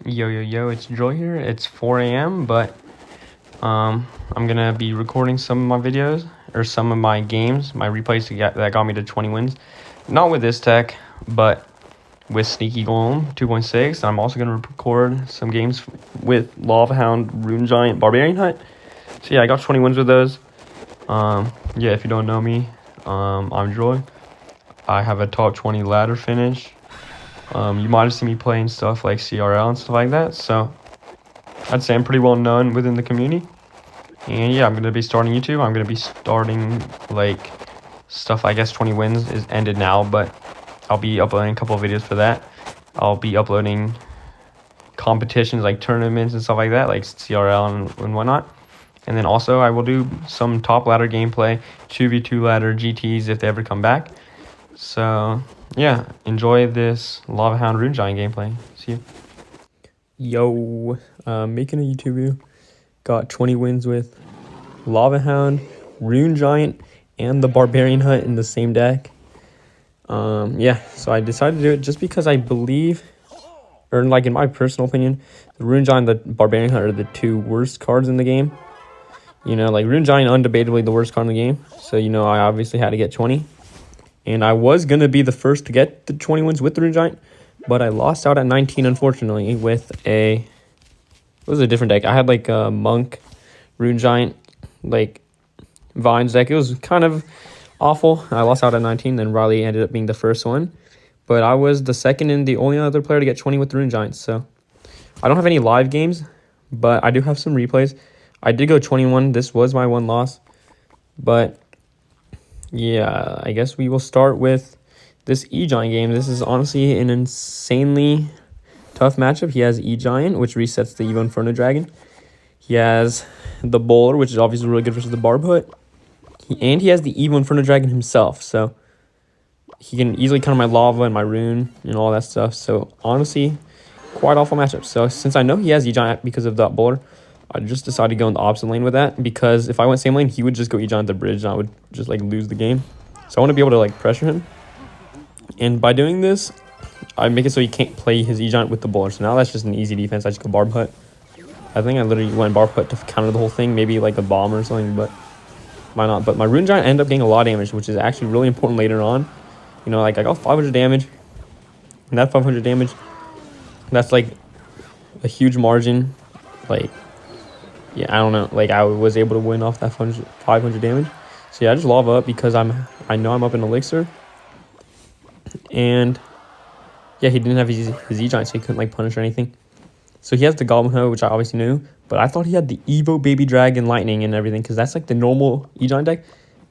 Yo, it's Joy here. It's 4 a.m., but I'm gonna be recording some of my videos, or some of my games, my replays that got me to 20 wins. Not with this tech, but with Sneaky Golem 2.6. I'm also gonna record some games with Lava Hound, Rune Giant, Barbarian Hut. So yeah, I got 20 wins with those. Yeah, if you don't know me, I'm Joy. I have a top 20 ladder finish. You might have seen me playing stuff like CRL and stuff like that, so I'd say I'm pretty well known within the community. And yeah, I'm going to be starting YouTube. I'm going to be starting like stuff, I guess 20 wins is ended now, but I'll be uploading a couple of videos for that. I'll be uploading competitions like tournaments and stuff like that, like CRL and whatnot. And then also I will do some top ladder gameplay, 2v2 ladder GTs if they ever come back. So yeah, enjoy this Lava Hound Rune Giant gameplay. See you. Yo, making a YouTube video. Got 20 wins with Lava Hound, Rune Giant, and the Barbarian Hut in the same deck. Yeah, so I decided to do it just because I believe, or like in my personal opinion, the Rune Giant and the Barbarian Hut are the two worst cards in the game. You know, like Rune Giant, undebatably the worst card in the game. So, you know, I obviously had to get 20. And I was going to be the first to get the 20 wins with the Rune Giant, but I lost out at 19, unfortunately, with it was a different deck. I had like a Monk, Rune Giant, like Vines deck. It was kind of awful. I lost out at 19, then Riley ended up being the first one. But I was the second and the only other player to get 20 with the Rune Giant. So I don't have any live games, but I do have some replays. I did go 21. This was my one loss, but yeah, I guess we will start with this E-Giant game. This is honestly an insanely tough matchup. He has E-Giant, which resets the Evo Inferno Dragon. He has the Bowler, which is obviously really good versus the Barb Hut. And he has the Evo Inferno Dragon himself, so he can easily counter my Lava and my Rune and all that stuff. So honestly, quite awful matchup. So since I know he has E-Giant because of that Bowler, I just decided to go in the opposite lane with that, because if I went same lane, he would just go E-Giant the bridge and I would just like lose the game. So I want to be able to like pressure him. And by doing this, I make it so he can't play his E-Giant with the Bowler. So now that's just an easy defense. I just go Barb Hut. I think I literally went Barb Hut to counter the whole thing, maybe like a bomb or something, but why not? But my Rune Giant ended up getting a lot of damage, which is actually really important later on. You know, like I got 500 damage, and that 500 damage, that's like a huge margin. Like, yeah, I don't know. Like I was able to win off that 500 damage. So yeah, I just lava up because I know I'm up in Elixir. And yeah, he didn't have his E-Giant, so he couldn't like punish or anything. So he has the Goblin Hoe, which I obviously knew, but I thought he had the Evo Baby Dragon Lightning and everything, because that's like the normal E-Giant deck.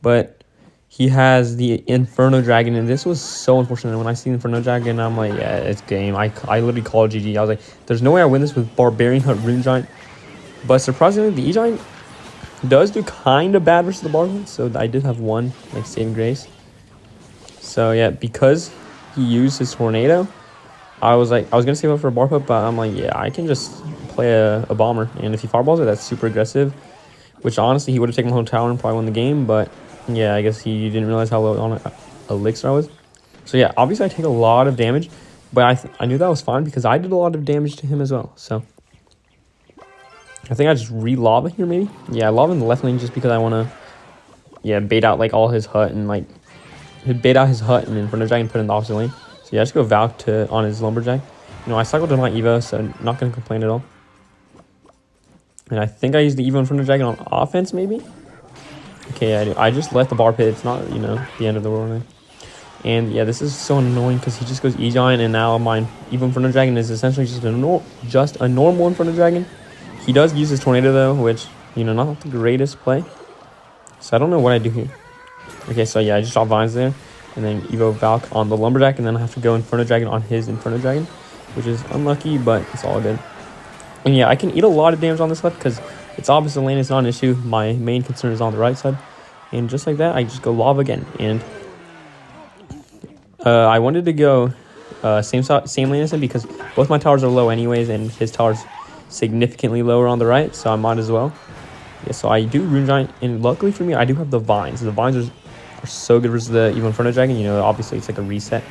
But he has the Inferno Dragon, and this was so unfortunate. When I see Inferno Dragon, I'm like, yeah, it's game. I literally called GG. I was like, there's no way I win this with Barbarian Hut Rune Giant. But surprisingly, the E-Giant does do kind of bad versus the Barb Hut, so I did have one like saving grace. So yeah, because he used his Tornado, I was gonna save up for a Barb Hut, but I'm like, yeah, I can just play a Bomber, and if he fireballs it, that's super aggressive. Which honestly, he would have taken the whole tower and probably won the game, but yeah, I guess he didn't realize how low on Elixir I was. So yeah, obviously I take a lot of damage, but I knew that was fine because I did a lot of damage to him as well. So I think I just re-lava here maybe. Yeah, I lava in the left lane just because I want to, bait out like all his hut and like bait out his hut and Inferno Dragon put in the opposite lane. So yeah, I just go Valk on his Lumberjack. You know, I cycled to my Evo, so not going to complain at all. And I think I used the Evo Inferno Dragon on offense maybe. Okay, I just left the Bar Pit. It's not, you know, the end of the world. Right? And yeah, this is so annoying because he just goes E-Giant, and now my Evo Inferno Dragon is essentially just a normal Inferno Dragon. He does use his Tornado though, which, you know, not the greatest play. So I don't know what I do here. Okay, so yeah, I just drop Vines there, and then Evo Valk on the Lumberjack, and then I have to go Inferno Dragon on his Inferno Dragon, which is unlucky, but it's all good. And yeah, I can eat a lot of damage on this left because it's opposite lane. It's not an issue. My main concern is on the right side. And just like that, I just go Lava again. And I wanted to go same lane as him because both my towers are low anyways, and his tower's significantly lower on the right, so I might as well. Yeah, so I do Rune Giant, and luckily for me, I do have the Vines. The Vines are so good versus the Evo Inferno Dragon. You know, obviously it's like a reset.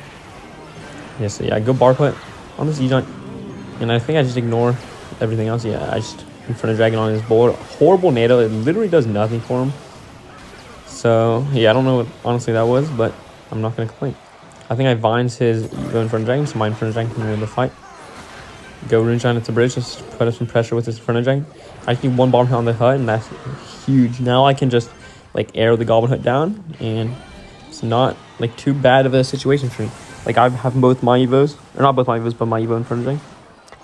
Yeah, so yeah, I go Barb Hut on this E-Giant. And I think I just ignore everything else. Yeah, I just Inferno Dragon on his board. Horrible NATO. It literally does nothing for him. So, yeah, I don't know what honestly that was, but I'm not going to complain. I think I Vines his Evo Inferno Dragon, so my Inferno Dragon can win the fight. Go Rune Shine at the bridge, just put up some pressure with his Inferno Dragon. I just need one bomb hit on the hut, and that's huge. Now I can just, like, arrow the Goblin Hut down, and it's not, like, too bad of a situation for me. Like, I have both my Evos, or not both my Evos, but my Evo Inferno Dragon.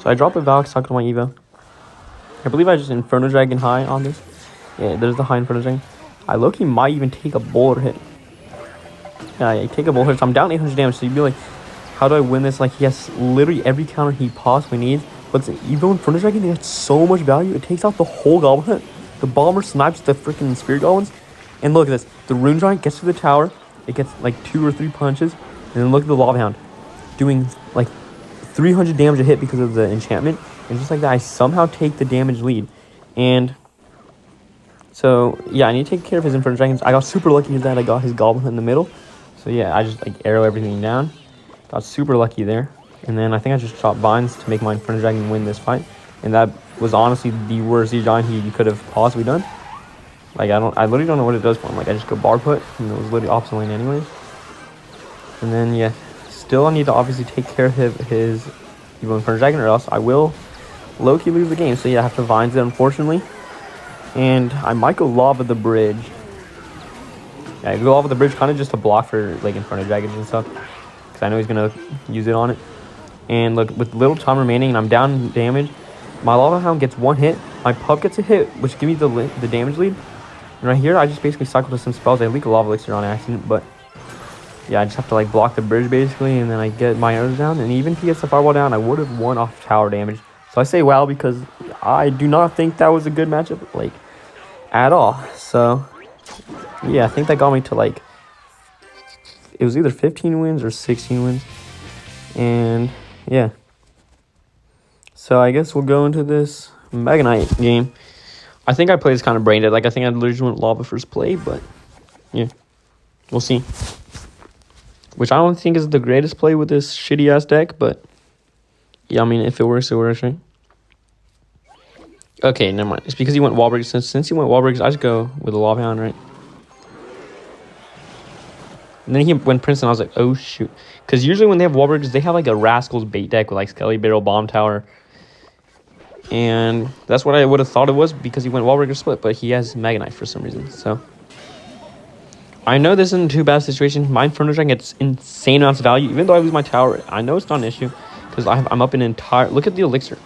So I drop a Valk, suck to my Evo. I believe I just Inferno Dragon high on this. Yeah, there's the high Inferno Dragon. I low-key might even take a boulder hit. Yeah, I take a boulder hit, so I'm down 800 damage, so you'd be like, how do I win this? Like, he has literally every counter he possibly needs. But the Evo Inferno Dragon, it has so much value. It takes out the whole Goblin Hut. The Bomber snipes the freaking Spirit Goblins. And look at this. The Rune Giant gets to the tower. It gets like 2 or 3 punches. And then look at the Lava Hound. Doing like 300 damage a hit because of the enchantment. And just like that, I somehow take the damage lead. And so, yeah, I need to take care of his Inferno Dragons. I got super lucky that I got his Goblin Hut in the middle. So, yeah, I just like arrow everything down. Got super lucky there. And then I think I just chopped Vines to make my Inferno Dragon win this fight. And that was honestly the worst Giant he could have possibly done. Like, I literally don't know what it does for him. Like, I just go bar put, and it was literally opposite lane anyways. And then, yeah, still I need to obviously take care of his Evo Inferno Dragon, or else I will low-key lose the game. So, yeah, I have to Vines it, unfortunately. And I might go Lava the bridge. Yeah, I go Lava the bridge kind of just to block for, like, Inferno Dragons and stuff. Because I know he's going to use it on it. And look, with little time remaining and I'm down damage, my Lava Hound gets 1 hit. My Pup gets a hit, which gives me the damage lead. And right here, I just basically cycle to some spells. I leak a Lava Elixir on accident, but yeah, I just have to like block the bridge basically, and then I get my arrows down. And even if he gets the Fireball down, I would have won off tower damage. So I say wow because I do not think that was a good matchup, like, at all. So yeah, I think that got me to like, it was either 15 wins or 16 wins. And yeah, so I guess we'll go into this Mega Knight game. I think I played this kind of brain dead. Like, I think I literally went Lava first play, but yeah, we'll see. Which I don't think is the greatest play with this shitty-ass deck, but yeah, I mean, if it works, it works, right? Okay, never mind. It's because he went Wallbreakers. Since he went Wallbreakers, I just go with the Lava Hound, right? And then he went Princeton, I was like, oh, shoot. Because usually when they have Wallbreakers, they have, like, a Rascals bait deck with, like, Skelly Barrel, Bomb Tower. And that's what I would have thought it was because he went Wallbreaker split, but he has Mega Knight for some reason, so. I know this isn't too bad a situation. My Inferno Dragon gets insane amounts of value. Even though I lose my tower, I know it's not an issue because I'm up an entire... Look at the Elixir.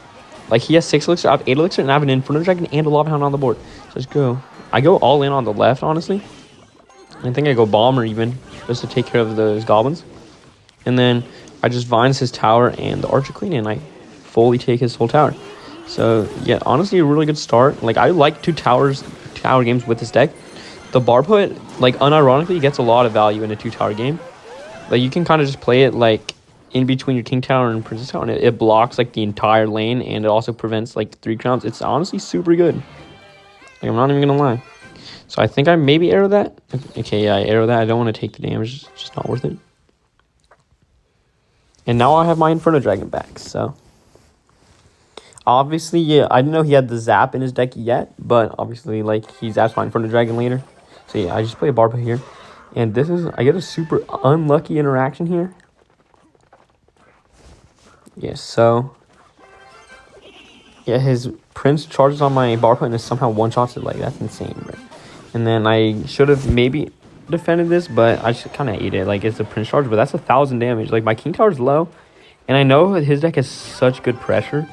Like, he has 6 Elixir, I have 8 Elixir, and I have an Inferno Dragon and a Lava Hound on the board. So let's go. I go all in on the left, honestly. I think I go Bomber even, just to take care of those Goblins. And then I just Vines his tower and the Archer Queen, and I fully take his whole tower. So, yeah, honestly, a really good start. Like, I like tower games with this deck. The bar put, like, unironically, gets a lot of value in a 2-tower game. Like, you can kind of just play it, like, in between your King Tower and Princess Tower, and it blocks, like, the entire lane, and it also prevents, like, 3 crowns. It's honestly super good. Like, I'm not even gonna lie. So, I think I maybe arrow that. Okay, yeah, I arrow that. I don't want to take the damage. It's just not worth it. And now I have my Inferno Dragon back, so... Obviously, yeah, I didn't know he had the Zap in his deck yet, but obviously, like, he zaps my Inferno Dragon later. So, yeah, I just play a Barba here. And this is, I get a super unlucky interaction here. Yeah, so, yeah, his Prince charges on my Barba and is somehow one-shots it. Like, that's insane, bro. And then I should have maybe defended this, but I just kind of ate it. Like, it's a Prince charge, but that's 1,000 damage. Like, my King Tower's low, and I know that his deck has such good pressure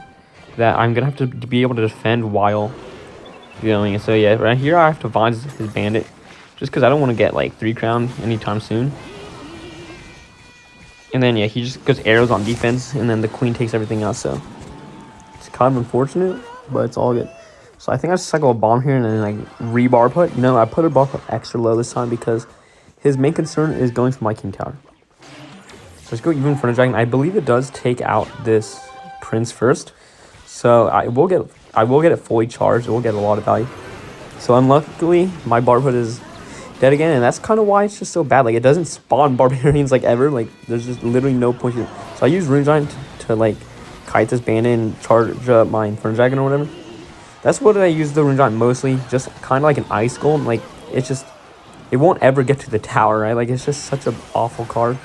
that I'm going to have to be able to defend while going. So, yeah, right here I have to Vines his Bandit. Just because I don't want to get, like, 3 crown anytime soon. And then, yeah, he just goes arrows on defense. And then the Queen takes everything else. So, it's kind of unfortunate, but it's all good. So, I think I just cycle a bomb here and then, like, re-bar put. You know, I put a bar put extra low this time because his main concern is going for my King Tower. So, let's go even Inferno Dragon. I believe it does take out this Prince first. So I will get it fully charged. It will get a lot of value. So unluckily, my Barbhood is dead again, and that's kind of why it's just so bad. Like, it doesn't spawn Barbarians like ever. Like, there's just literally no point. So I use Rune Giant to like kite this bandit and charge up my Inferno Dragon or whatever. That's what I use the Rune Giant mostly. Just kind of like an ice golem. Like, it's just, it won't ever get to the tower, right? Like, it's just such an awful card.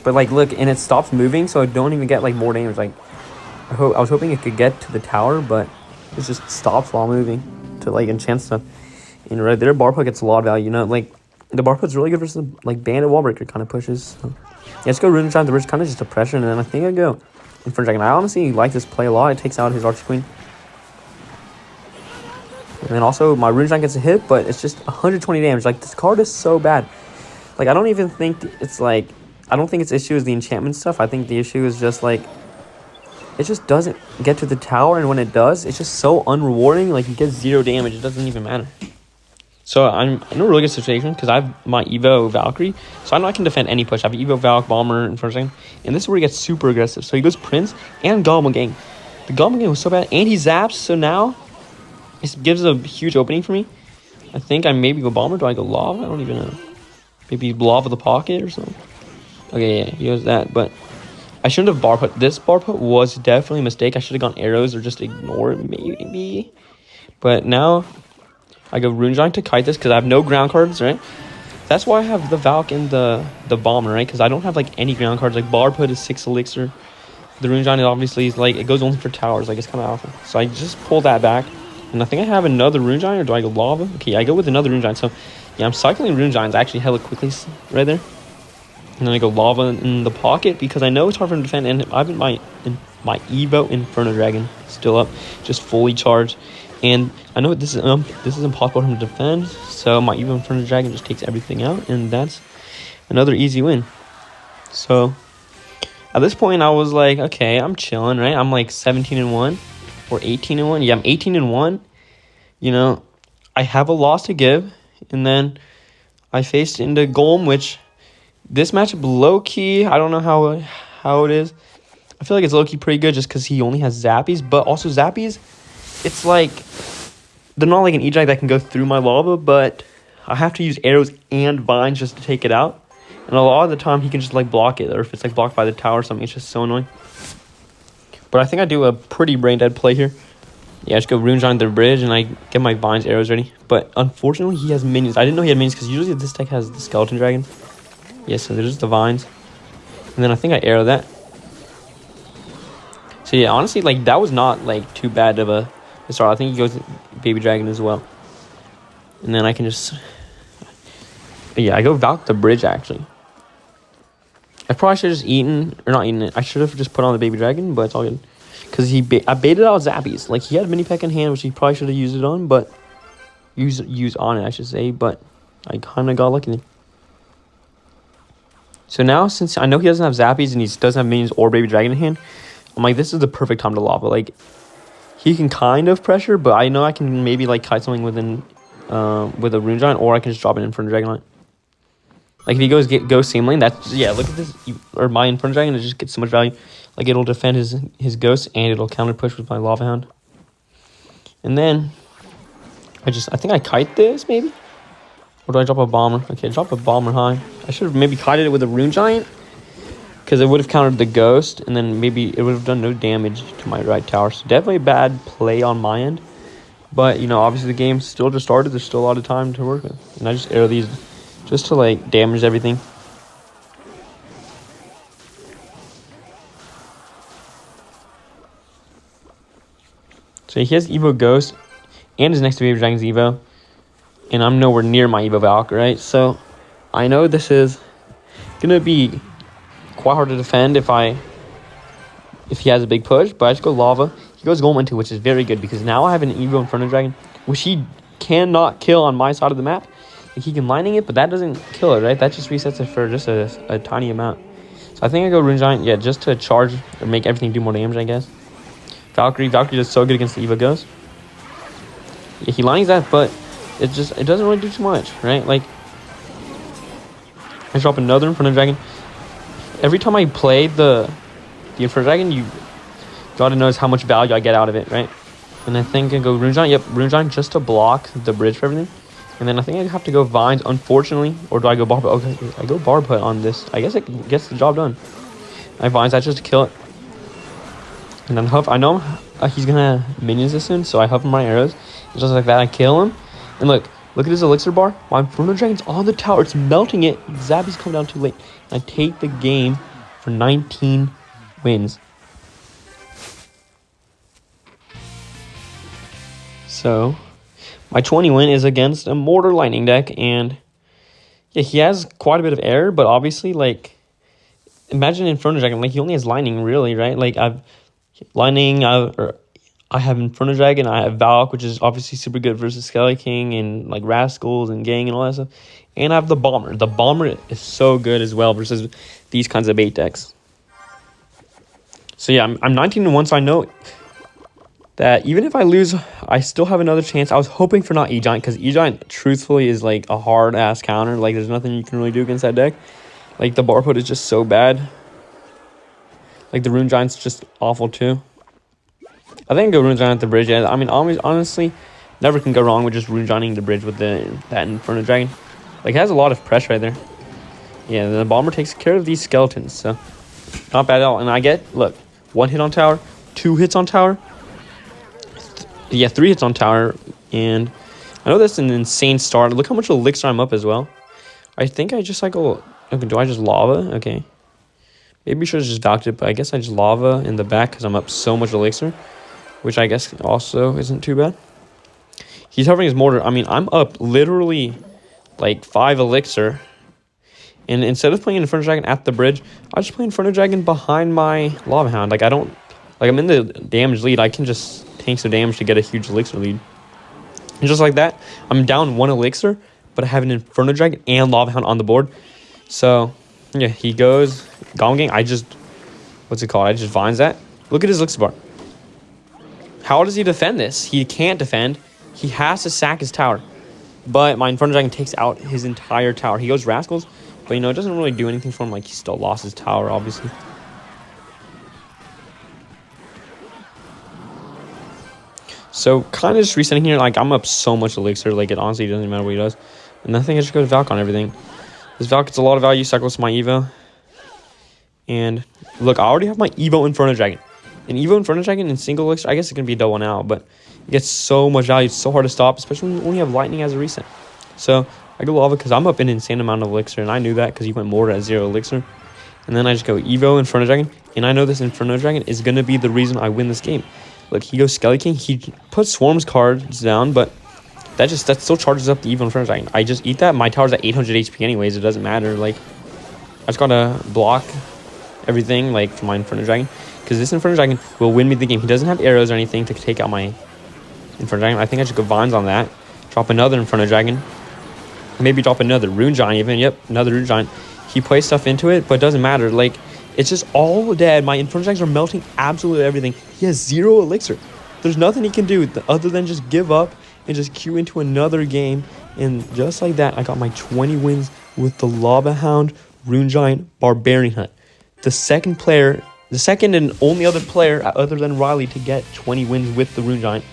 But like, look, and it stops moving, so I don't even get like more damage. Like, I was hoping it could get to the tower, but it just stops while moving to like enchant stuff. And right there, Bar Put gets a lot of value. You know, like the Bar Put's really good versus like Bandit Wallbreaker kind of pushes. So. Yeah, let's go Rune Giant the Bridge, kind of just oppression, and then I think I go Inferno Dragon. I honestly like this play a lot. It takes out his Archer Queen. And then also my Rune Giant gets a hit, but it's just 120 damage. Like, this card is so bad. Like, I don't even think it's like, I don't think its issue is the enchantment stuff. I think the issue is just like, it just doesn't get to the tower, and when it does, it's just so unrewarding. Like, you get 0 damage. It doesn't even matter. So I'm in a really good situation because I have my Evo Valkyrie, so I know I can defend any push. I have Evo Valk, Bomber, and first thing, and this is where he gets super aggressive. So he goes Prince and Goblin Gang. The Goblin Gang was so bad, and he zaps. So now it gives a huge opening for me. I think I maybe go Bomber. Do I go Lava? I don't even know. Maybe Lava the Pocket or something. Okay, yeah, he goes that, but I shouldn't have bar put. This bar put was definitely a mistake. I should have gone arrows or just ignore it, maybe. But now I go Rune Giant to kite this because I have no ground cards, right? That's why I have the Valk and the Bomber, right? Because I don't have like any ground cards. Like, bar put is 6 elixir. The Rune Giant obviously is like, it goes only for towers. Like, it's kind of awful. So I just pull that back. And I think I have another Rune Giant, or do I go Lava? Okay, I go with another Rune Giant. So yeah, I'm cycling Rune Giants actually hella quickly right there. And then I go Lava in the pocket because I know it's hard for him to defend. And I've been my Evo Inferno Dragon still up, just fully charged. And I know this is impossible for him to defend. So my Evo Inferno Dragon just takes everything out, and that's another easy win. So at this point, I was like, okay, I'm chilling, right? I'm like 17-1 or 18-1. Yeah, I'm 18-1. You know, I have a loss to give, and then I faced into Golem, which this matchup low-key, I don't know how it is. I feel like it's low-key pretty good just because he only has Zappies, but also Zappies, it's like, they're not like an E-Drag that can go through my lava, but I have to use arrows and vines just to take it out. And a lot of the time, he can just like block it, or if it's like blocked by the tower or something, it's just so annoying. But I think I do a pretty brain-dead play here. Yeah, I just go Rune Giant the bridge, and I get my vines arrows ready. But unfortunately, he has minions. I didn't know he had minions because usually this deck has the Skeleton Dragon. Yeah, so there's just the vines. And then I think I arrow that. So yeah, honestly, like, that was not like too bad of a start. I think he goes Baby Dragon as well. And then I can just... Yeah, I go Valk the bridge, actually. I probably should have just eaten... Or not eaten it. I should have just put on the Baby Dragon, but it's all good. Because I baited out Zappies. Like, he had Mini Peck in hand, which he probably should have used it on, but... Use on it, I should say. But I kind of got lucky there. So now, since I know he doesn't have Zappies and he doesn't have minions or Baby Dragon in hand, I'm like, this is the perfect time to lava. Like, he can kind of pressure, but I know I can maybe like kite something within with a Rune Giant, or I can just drop an Inferno Dragon on it. Like, if he goes same lane, that's, yeah, look at this, or my Inferno Dragon, it just gets so much value. Like, it'll defend his ghost, and it'll counter push with my Lava Hound. And then I think I kite this maybe, or do I drop a Bomber? Okay, drop a Bomber high. I should have maybe kited it with a Rune Giant, because it would have countered the ghost, and then maybe it would have done no damage to my right tower. So definitely a bad play on my end. But, you know, obviously the game still just started. There's still a lot of time to work with. And I just arrow these just to, like, damage everything. So he has Evo Ghost and his next to Baby Dragon's Evo. And I'm nowhere near my Evo Valk, right? So I know this is going to be quite hard to defend if he has a big push, but I just go Lava. He goes Golem into, which is very good because now I have an Evo Inferno Dragon, which he cannot kill on my side of the map. Like, he can lightning it, but that doesn't kill it, right? That just resets it for just a tiny amount. So I think I go Rune Giant, yeah, just to charge or make everything do more damage, I guess. Valkyrie does so good against the Evo Ghost. Yeah, he lightnings that, but it doesn't really do too much, right? Like, I drop another Inferno Dragon. Every time I play the Inferno Dragon, you gotta notice how much value I get out of it, right? And I think I go Rune Giant. Yep, Rune Giant just to block the bridge for everything. And then I think I have to go Vines, unfortunately. Or do I go Barb? Okay, I go Barb Put on this. I guess it gets the job done. I Vines, that's just to kill it. And then I know he's gonna minions this soon, so I hover my arrows. And just like that, I kill him. And look at his elixir bar. My Inferno Dragon's on the tower. It's melting it. Zabby's come down too late. And I take the game for 19 wins. So, my 20 win is against a Mortar Lightning deck. And yeah, he has quite a bit of air, but obviously, like, imagine Inferno Dragon. Like, he only has Lightning, really, right? Like, I have Inferno Dragon, I have Valk, which is obviously super good versus Skelly King and like Rascals and Gang and all that stuff. And I have the Bomber. The Bomber is so good as well versus these kinds of bait decks. So yeah, I'm 19-1, so I know that even if I lose, I still have another chance. I was hoping for not E-Giant, because E-Giant truthfully is like a hard-ass counter. Like, there's nothing you can really do against that deck. Like, the Barcode is just so bad. Like, the Rune Giant's just awful too. I think go Rune Giant at the bridge. Yeah, I mean, honestly, never can go wrong with just Rune Gianting the bridge with that Inferno Dragon. Like, it has a lot of pressure right there. Yeah, the Bomber takes care of these skeletons, so not bad at all. And I get, look, 1 hit on tower, 2 hits on tower. Yeah, 3 hits on tower. And I know that's an insane start. Look how much elixir I'm up as well. I think I just cycle... Okay, do I just lava? Okay. Maybe I should have just docked it, but I guess I just lava in the back because I'm up so much elixir, which I guess also isn't too bad. He's hovering his mortar. I mean, I'm up literally like 5 elixir. And instead of playing Inferno Dragon at the bridge, I just play Inferno Dragon behind my Lava Hound. Like, I'm in the damage lead. I can just tank some damage to get a huge elixir lead. And just like that, I'm down 1 elixir, but I have an Inferno Dragon and Lava Hound on the board. So, yeah, he goes Golem Gang. I just vines that. Look at his elixir bar. How does he defend this? He can't defend. He has to sack his tower. But my Inferno Dragon takes out his entire tower. He goes Rascals, but, it doesn't really do anything for him. Like, he still lost his tower, obviously. So, kind of just resetting here. Like, I'm up so much elixir. Like, it honestly doesn't matter what he does. And I think I just go to Valk on everything. This Valk gets a lot of value. Cycles my Evo. And, look, I already have my Evo Inferno Dragon. An Evo Inferno Dragon in single elixir, I guess it can be a double now, but it gets so much value. It's so hard to stop, especially when you have Lightning as a reset. So, I go Lava because I'm up an insane amount of elixir, and I knew that because he went Mortar at 0 elixir. And then I just go Evo Inferno Dragon, and I know this Inferno Dragon is going to be the reason I win this game. Look, he goes Skelly King. He puts Swarms cards down, but that still charges up the Evo Inferno Dragon. I just eat that. My tower's at 800 HP anyways. It doesn't matter. Like, I just got to block everything, like, for my Inferno Dragon. Because this Inferno Dragon will win me the game. He doesn't have arrows or anything to take out my Inferno Dragon. I think I should go Vines on that. Drop another Inferno Dragon. Maybe drop another Rune Giant even. Yep, another Rune Giant. He plays stuff into it, but it doesn't matter. Like, it's just all dead. My Inferno Dragons are melting absolutely everything. He has 0 elixir. There's nothing he can do other than just give up and just queue into another game. And just like that, I got my 20 wins with the Lava Hound, Rune Giant, Barbarian Hut. The second and only other player other than Riley to get 20 wins with the Rune Giant.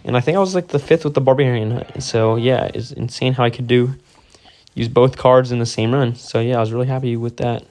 And I think I was like the 5th with the Barbarian Hut. So yeah, it's insane how I could use both cards in the same run. So yeah, I was really happy with that.